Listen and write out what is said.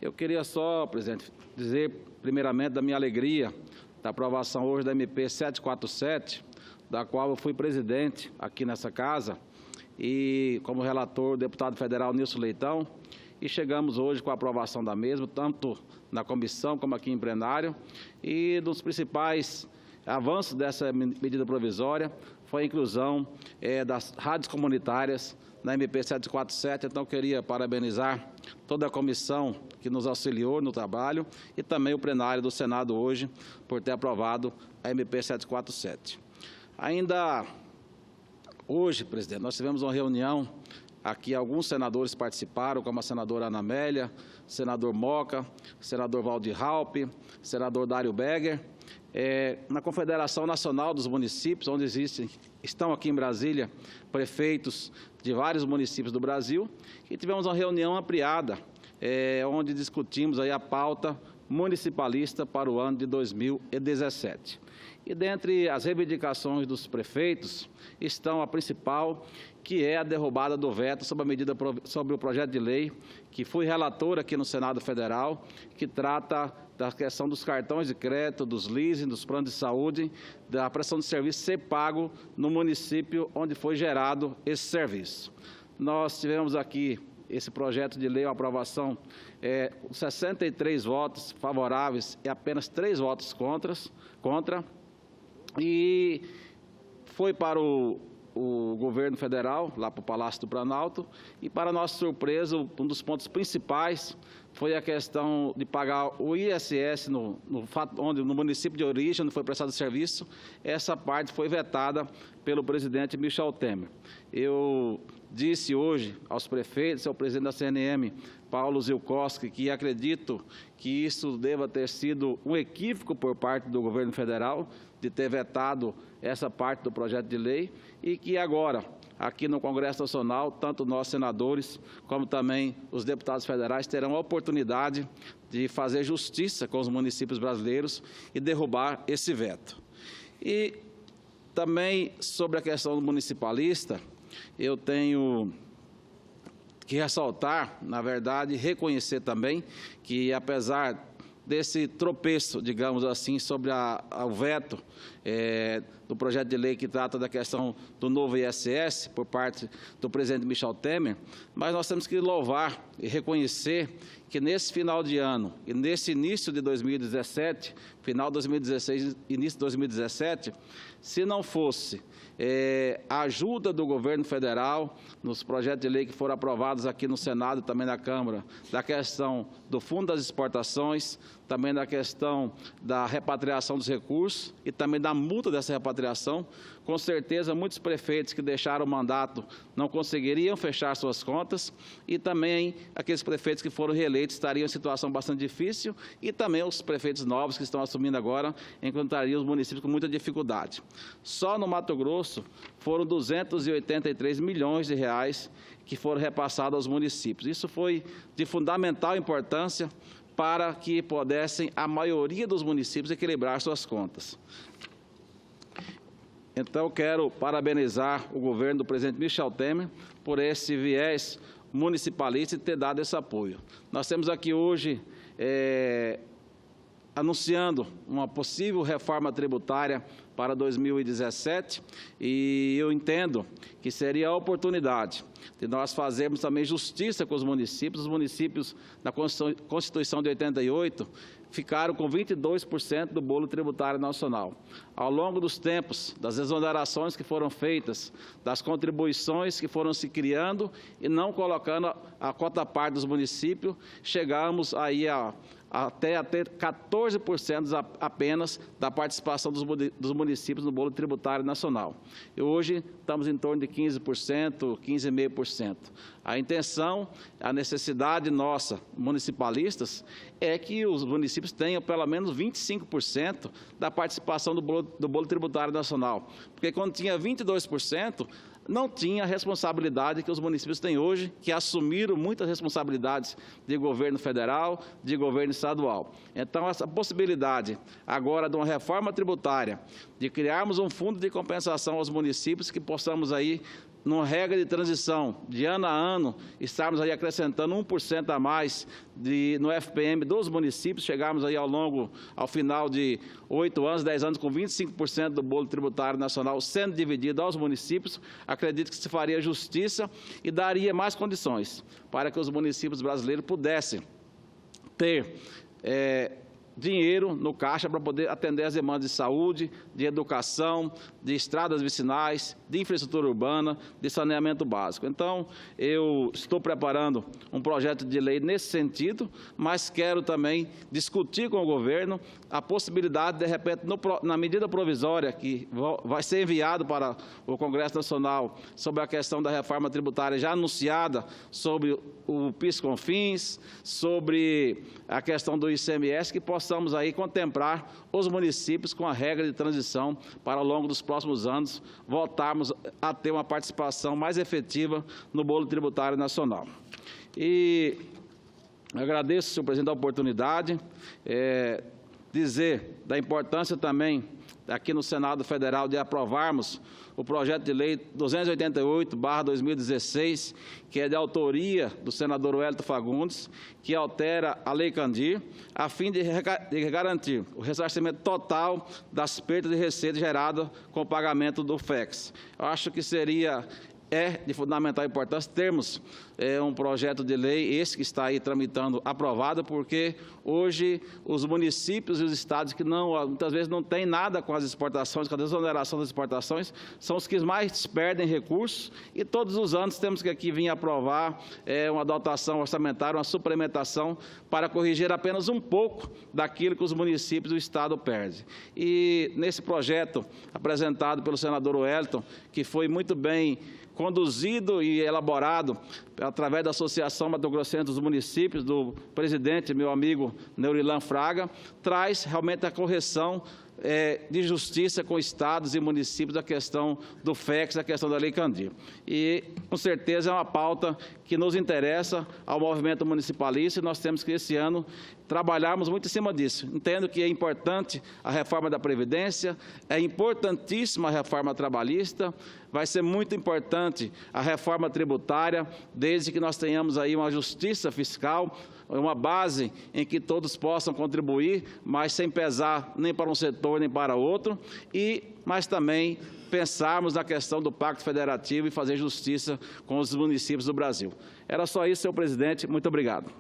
Eu queria só, presidente, dizer primeiramente da minha alegria da aprovação hoje da MP 747, da qual eu fui presidente aqui nessa casa, e como relator o deputado federal Nilson Leitão, e chegamos hoje com a aprovação da mesma, tanto na comissão como aqui em plenário, e dos principais avanços dessa medida provisória foi a inclusão das rádios comunitárias na MP 747, então eu queria parabenizar toda a comissão que nos auxiliou no trabalho e também o plenário do Senado hoje por ter aprovado a MP 747. Ainda hoje, presidente, nós tivemos uma reunião aqui, alguns senadores participaram, como a senadora Ana Amélia, senador Moca, senador Valdir Raupp, senador Dário Begger, na Confederação Nacional dos Municípios, onde estão aqui em Brasília prefeitos de vários municípios do Brasil, e tivemos uma reunião ampliada, onde discutimos aí a pauta municipalista para o ano de 2017. E dentre as reivindicações dos prefeitos estão a principal, que é a derrubada do veto sobre o projeto de lei, que fui relator aqui no Senado Federal, que trata da questão dos cartões de crédito, dos leasing, dos planos de saúde, da prestação de serviço ser pago no município onde foi gerado esse serviço. Nós tivemos aqui esse projeto de lei, a aprovação, 63 votos favoráveis e apenas 3 votos contra, e foi para o governo federal, lá para o Palácio do Planalto, e para nossa surpresa, um dos pontos principais foi a questão de pagar o ISS no município de origem, onde foi prestado serviço. Essa parte foi vetada pelo presidente Michel Temer. Eu disse hoje aos prefeitos, ao presidente da CNM, Paulo Zilkowski, que acredito que isso deva ter sido um equívoco por parte do governo federal, de ter vetado essa parte do projeto de lei, e que agora, aqui no Congresso Nacional, tanto nós senadores, como também os deputados federais, terão a oportunidade de fazer justiça com os municípios brasileiros e derrubar esse veto. E também sobre a questão do municipalista, eu tenho que ressaltar, na verdade, reconhecer também que, apesar desse tropeço, digamos assim, sobre o veto do projeto de lei que trata da questão do novo ISS por parte do presidente Michel Temer, mas nós temos que louvar e reconhecer que nesse final de ano e nesse início de 2017, final de 2016, início de 2017, se não fosse a ajuda do governo federal nos projetos de lei que foram aprovados aqui no Senado e também na Câmara, da questão do Fundo das Exportações, também da questão da repatriação dos recursos e também da multa dessa repatriação, com certeza muitos prefeitos que deixaram o mandato não conseguiriam fechar suas contas, e também aqueles prefeitos que foram reeleitos estariam em situação bastante difícil, e também os prefeitos novos que estão assumindo agora encontrariam os municípios com muita dificuldade. Só no Mato Grosso foram 283 milhões de reais que foram repassados aos municípios. Isso foi de fundamental importância para que pudessem a maioria dos municípios equilibrar suas contas. Então, eu quero parabenizar o governo do presidente Michel Temer por esse viés municipalista e ter dado esse apoio. Nós temos aqui hoje anunciando uma possível reforma tributária para 2017, e eu entendo que seria a oportunidade de nós fazermos também justiça com os municípios. Os municípios, na Constituição de 88, ficaram com 22% do bolo tributário nacional. Ao longo dos tempos, das exonerações que foram feitas, das contribuições que foram se criando e não colocando a cota parte dos municípios, chegamos aí até a ter 14% apenas da participação dos municípios no bolo tributário nacional. E hoje estamos em torno de 15%, 15,5%. A intenção, a necessidade nossa, municipalistas, é que os municípios tenham pelo menos 25% da participação do bolo tributário nacional. Porque quando tinha 22%, não tinha a responsabilidade que os municípios têm hoje, que assumiram muitas responsabilidades de governo federal, de governo estadual. Então, essa possibilidade agora de uma reforma tributária, de criarmos um fundo de compensação aos municípios, que possamos aí numa regra de transição, de ano a ano, estarmos aí acrescentando 1% a mais no FPM dos municípios, chegarmos aí ao final de 8 anos, 10 anos, com 25% do bolo tributário nacional sendo dividido aos municípios, acredito que se faria justiça e daria mais condições para que os municípios brasileiros pudessem ter dinheiro no caixa para poder atender as demandas de saúde, de educação, de estradas vicinais, de infraestrutura urbana, de saneamento básico. Então, eu estou preparando um projeto de lei nesse sentido, mas quero também discutir com o governo a possibilidade, de repente, na medida provisória que vai ser enviado para o Congresso Nacional sobre a questão da reforma tributária já anunciada, sobre o PIS/COFINS, sobre a questão do ICMS, que possamos aí contemplar os municípios com a regra de transição para, ao longo dos próximos anos, voltarmos a ter uma participação mais efetiva no bolo tributário nacional. E agradeço, senhor presidente, a oportunidade, dizer da importância também, aqui no Senado Federal, de aprovarmos o projeto de lei 288/2016, que é de autoria do senador Wellington Fagundes, que altera a Lei Candir, a fim de garantir o ressarcimento total das perdas de receita geradas com o pagamento do FEX. Eu acho que é de fundamental importância termos um projeto de lei, esse que está aí tramitando, aprovado, porque hoje os municípios e os estados que muitas vezes não têm nada com as exportações, com a desoneração das exportações, são os que mais perdem recursos, e todos os anos temos que aqui vir aprovar uma dotação orçamentária, uma suplementação, para corrigir apenas um pouco daquilo que os municípios e o estado perdem. E nesse projeto apresentado pelo senador Wellington, que foi muito bem conduzido e elaborado através da Associação Mato-Grossense dos Municípios, do presidente, meu amigo Neurilan Fraga, traz realmente a correção de justiça com estados e municípios da questão do FEX, a questão da Lei Candir. E, com certeza, é uma pauta que nos interessa ao movimento municipalista, e nós temos que, esse ano, trabalharmos muito em cima disso. Entendo que é importante a reforma da Previdência, é importantíssima a reforma trabalhista, vai ser muito importante a reforma tributária, desde que nós tenhamos aí uma justiça fiscal, uma base em que todos possam contribuir, mas sem pesar nem para um setor nem para outro, mas também pensarmos na questão do Pacto Federativo e fazer justiça com os municípios do Brasil. Era só isso, senhor presidente. Muito obrigado.